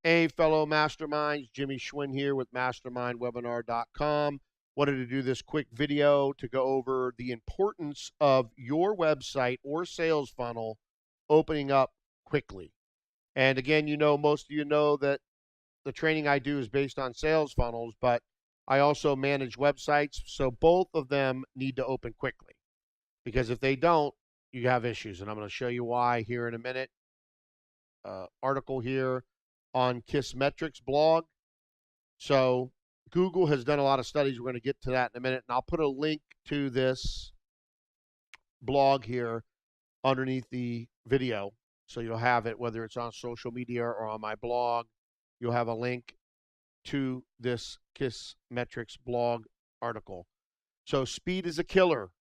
Hey, fellow masterminds, Jimmy Schwinn here with mastermindwebinar.com. Wanted to do this quick video to go over the importance of your website or sales funnel opening up quickly. And again, most of you know that the training I do is based on sales funnels, but I also manage websites. So both of them need to open quickly, because if they don't, you have issues. And I'm going to show you why here in a minute. Article here on KISSmetrics Blog. So Google has done a lot of studies. We're going to get to that in a minute. And I'll put a link to this blog here underneath the video. So you'll have it, whether it's on social media or on my blog. You'll have a link to this KISSmetrics Blog article. So speed is a killer.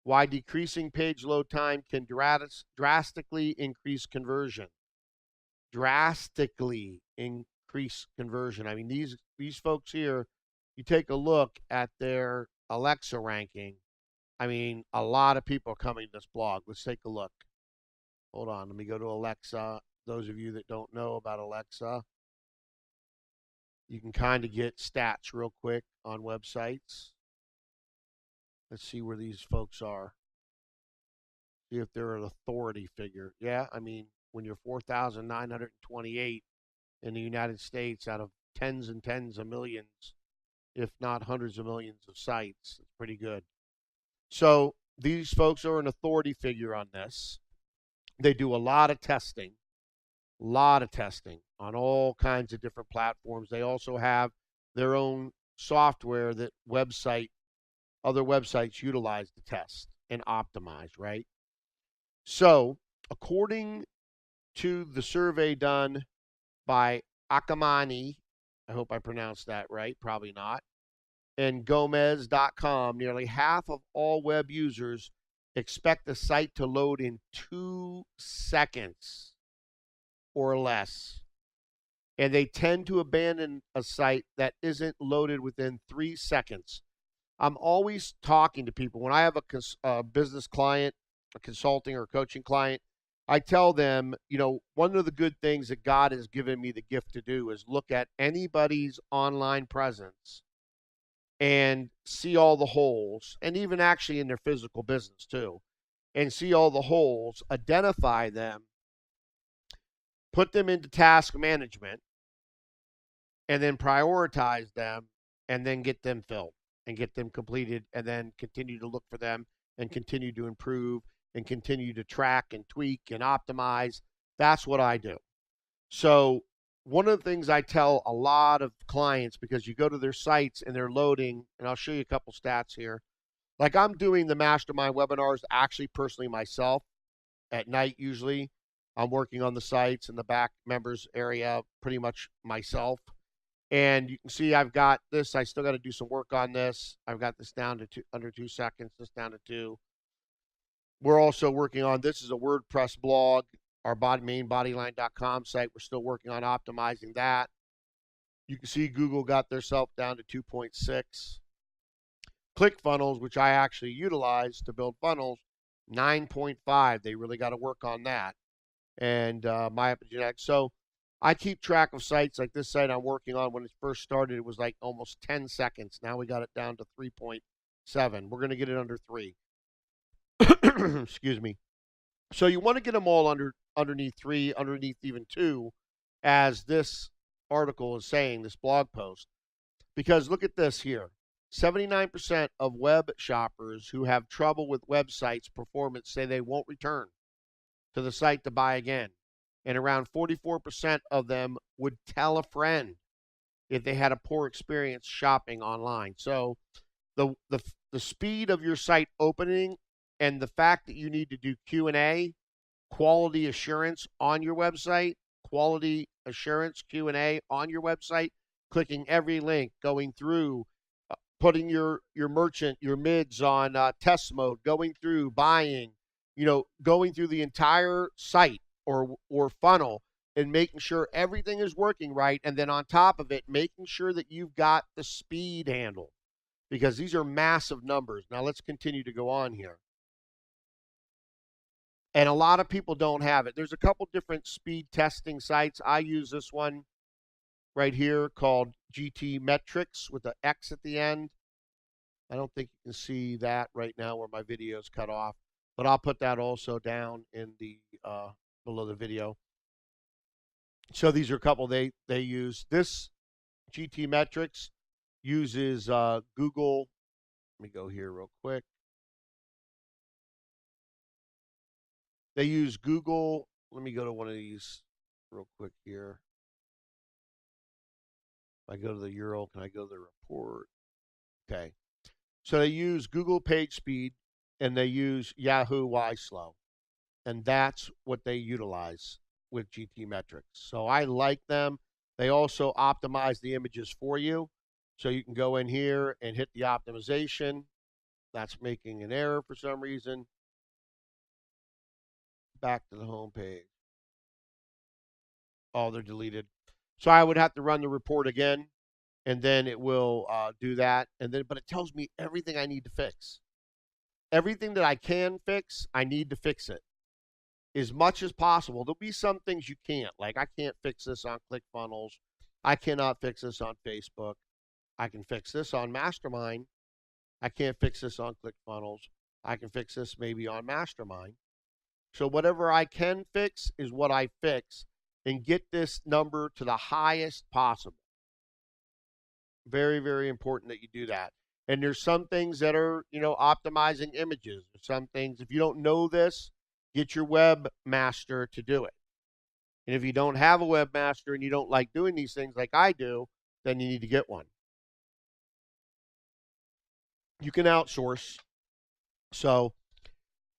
Why decreasing page load time can drastically increase conversion. Drastically increase conversion. I mean, these folks here, you take a look at their Alexa ranking. I mean, a lot of people are coming to this blog. Let's take a look. Hold on, let me go to Alexa. Those of you that don't know about Alexa, you can kind of get stats real quick on websites. Let's see where these folks are. See if they're an authority figure. Yeah, I mean, when you're 4,928 in the United States out of tens and tens of millions, if not hundreds of millions of sites, it's pretty good. So these folks are an authority figure on this. They do a lot of testing on all kinds of different platforms. They also have their own software that other websites utilize to test and optimize, right? So according to the survey done by 𝗙𝗥𝗘𝗘𝗏, I hope I pronounced that right, probably not, and Gomez.com, nearly half of all web users expect the site to load in 2 seconds or less. And they tend to abandon a site that isn't loaded within 3 seconds. I'm always talking to people. When I have a business client, a consulting or coaching client, I tell them, one of the good things that God has given me the gift to do is look at anybody's online presence and see all the holes, and even actually in their physical business too, and see all the holes, identify them, put them into task management, and then prioritize them, and then get them filled and get them completed, and then continue to look for them and continue to improve and continue to track and tweak and optimize. That's what I do. So one of the things I tell a lot of clients, because you go to their sites and they're loading, and I'll show you a couple stats here. Like, I'm doing the mastermind webinars actually personally myself at night usually. I'm working on the sites in the back members area pretty much myself. And you can see I've got this. I still got to do some work on this. I've got this down to under 2 seconds, this down to 2. We're also working on, this is a WordPress blog, our main bodyline.com site. We're still working on optimizing that. You can see Google got their self down to 2.6. ClickFunnels, which I actually utilize to build funnels, 9.5. They really got to work on that. And my epigenetics. So I keep track of sites like this site I'm working on. When it first started, it was like almost 10 seconds. Now we got it down to 3.7. We're going to get it under 3. Excuse me. So you want to get them all underneath 3, underneath even 2, as this article is saying, this blog post. Because look at this here. 79% of web shoppers who have trouble with websites performance say they won't return to the site to buy again. And around 44% of them would tell a friend if they had a poor experience shopping online. So the speed of your site opening, and the fact that you need to do Q&A, quality assurance on your website, quality assurance Q&A on your website, clicking every link, going through, putting your merchant, your mids on test mode, going through, buying, going through the entire site or funnel and making sure everything is working right. And then on top of it, making sure that you've got the speed handle, because these are massive numbers. Now let's continue to go on here. And a lot of people don't have it. There's a couple different speed testing sites. I use this one. right here called 𝗕𝗙𝗏𝗏𝗔𝗟 with an X at the end. I don't think you can see that right now where my video is cut off, but I'll put that also down in the below the video. So these are a couple they use. This 𝗕𝗙𝗏𝗏𝗏𝗏 uses Google. Let me go here real quick. They use Google. Let me go to one of these real quick here. If I go to the URL, can I go to the report? Okay. So they use Google PageSpeed and they use 𝗕𝗢𝗢𝗓𝗡, and that's what they utilize with 𝗕𝗙𝗏𝗏𝗏𝗏𝗏. So I like them. They also optimize the images for you. So you can go in here and hit the optimization. That's making an error for some reason. Back to the home page. Oh, they're deleted. So I would have to run the report again, and then it will do that. And then, but it tells me everything I need to fix. Everything that I can fix, I need to fix it as much as possible. There'll be some things you can't. Like I can't fix this on ClickFunnels. I cannot fix this on Facebook. I can fix this on Mastermind. I can't fix this on ClickFunnels. I can fix this maybe on Mastermind. So whatever I can fix is what I fix, and get this number to the highest possible. Very, very important that you do that. And there's some things that are, optimizing images. There's some things, if you don't know this, get your webmaster to do it. And if you don't have a webmaster and you don't like doing these things like I do, then you need to get one. You can outsource. So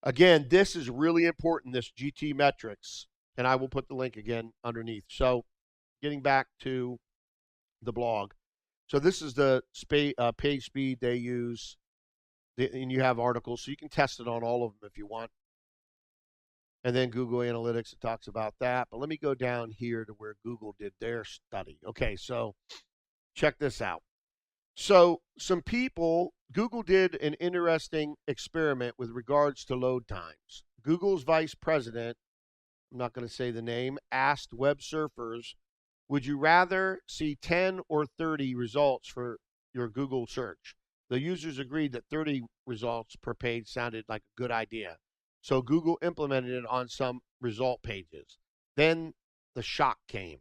again, this is really important, this 𝗕𝗙𝗏𝗏𝗏𝗏𝗏, and I will put the link again underneath. So getting back to the blog. So this is the page speed they use, and you have articles, so you can test it on all of them if you want. And then Google Analytics, it talks about that. But let me go down here to where Google did their study. Okay, so check this out. So some people, Google did an interesting experiment with regards to load times. Google's vice president, I'm not going to say the name, asked web surfers, would you rather see 10 or 30 results for your Google search? The users agreed that 30 results per page sounded like a good idea. So Google implemented it on some result pages. Then the shock came.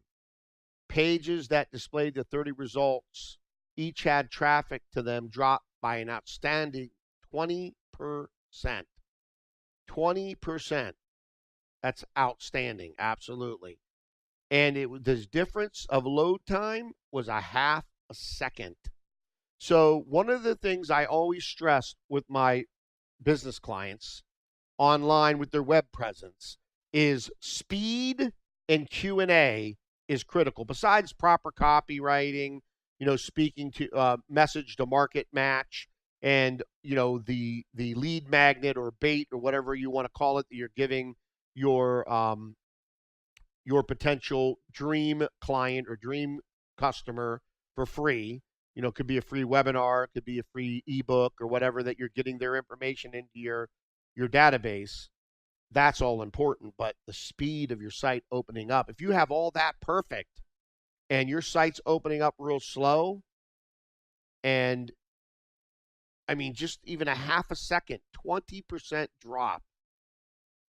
Pages that displayed the 30 results each had traffic to them drop by an outstanding 20%. 20%. That's outstanding, absolutely. And the difference of load time was a half a second. So one of the things I always stress with my business clients online with their web presence is speed, and Q&A is critical. Besides proper copywriting, speaking to message to market match, and the lead magnet or bait or whatever you want to call it that you're giving your potential dream client or dream customer for free. It could be a free webinar, it could be a free ebook or whatever that you're getting their information into your database. That's all important, but the speed of your site opening up, if you have all that perfect and your site's opening up real slow, and just even a half a second, 20% drop,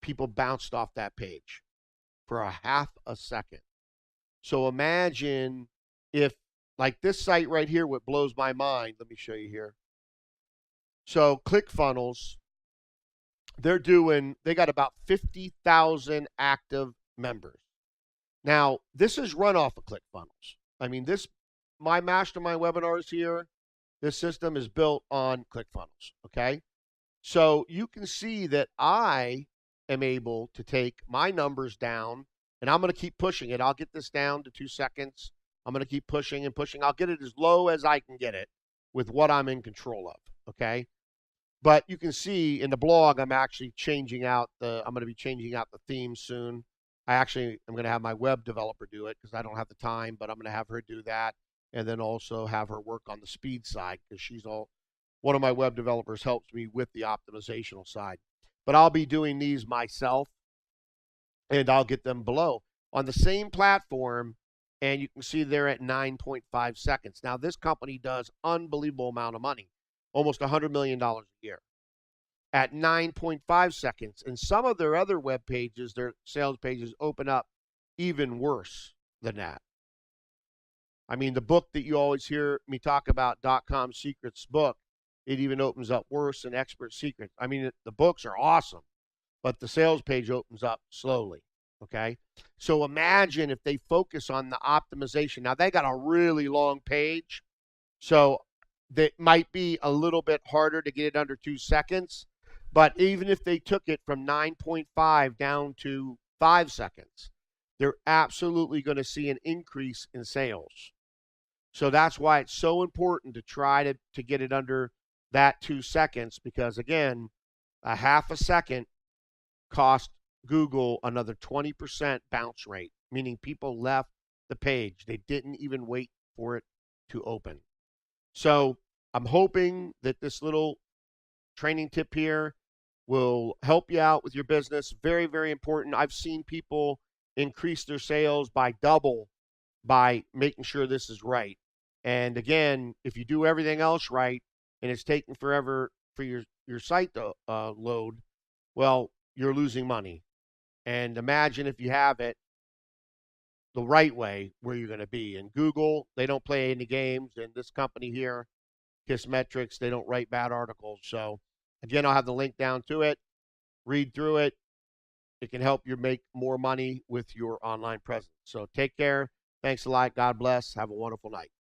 people bounced off that page for a half a second. So imagine if, like this site right here, what blows my mind, let me show you here. So ClickFunnels, they got about 50,000 active members. Now, this is run off of ClickFunnels. My Mastermind webinars here, this system is built on ClickFunnels, okay? So you can see that I am able to take my numbers down, and I'm going to keep pushing it. I'll get this down to 2 seconds. I'm going to keep pushing and pushing. I'll get it as low as I can get it with what I'm in control of, okay? But you can see in the blog, I'm actually changing out I'm going to be changing out the theme soon. I'm going to have my web developer do it because I don't have the time, but I'm going to have her do that, and then also have her work on the speed side because one of my web developers helps me with the optimizational side. But I'll be doing these myself, and I'll get them below. On the same platform, and you can see they're at 9.5 seconds. Now, this company does unbelievable amount of money, almost $100 million a year at 9.5 seconds. And some of their other web pages, their sales pages, open up even worse than that. I mean, the book that you always hear me talk about, .com Secrets book, it even opens up worse than Expert Secrets. I mean, the books are awesome, but the sales page opens up slowly, okay? So imagine if they focus on the optimization. Now, they got a really long page, so that might be a little bit harder to get it under 2 seconds, but even if they took it from 9.5 down to 5 seconds, they're absolutely going to see an increase in sales. So that's why it's so important to try to get it under that 2 seconds, because, again, a half a second cost Google another 20% bounce rate, meaning people left the page. They didn't even wait for it to open. So I'm hoping that this little training tip here will help you out with your business. Very, very important. I've seen people increase their sales by double by making sure this is right. And again, if you do everything else right and it's taking forever for your site to load, well, you're losing money. And imagine if you have it the right way, where you're going to be. And Google, they don't play any games. And this company here, KISSmetrics, they don't write bad articles. So again, I'll have the link down to it. Read through it. It can help you make more money with your online presence. So take care. Thanks a lot. God bless. Have a wonderful night.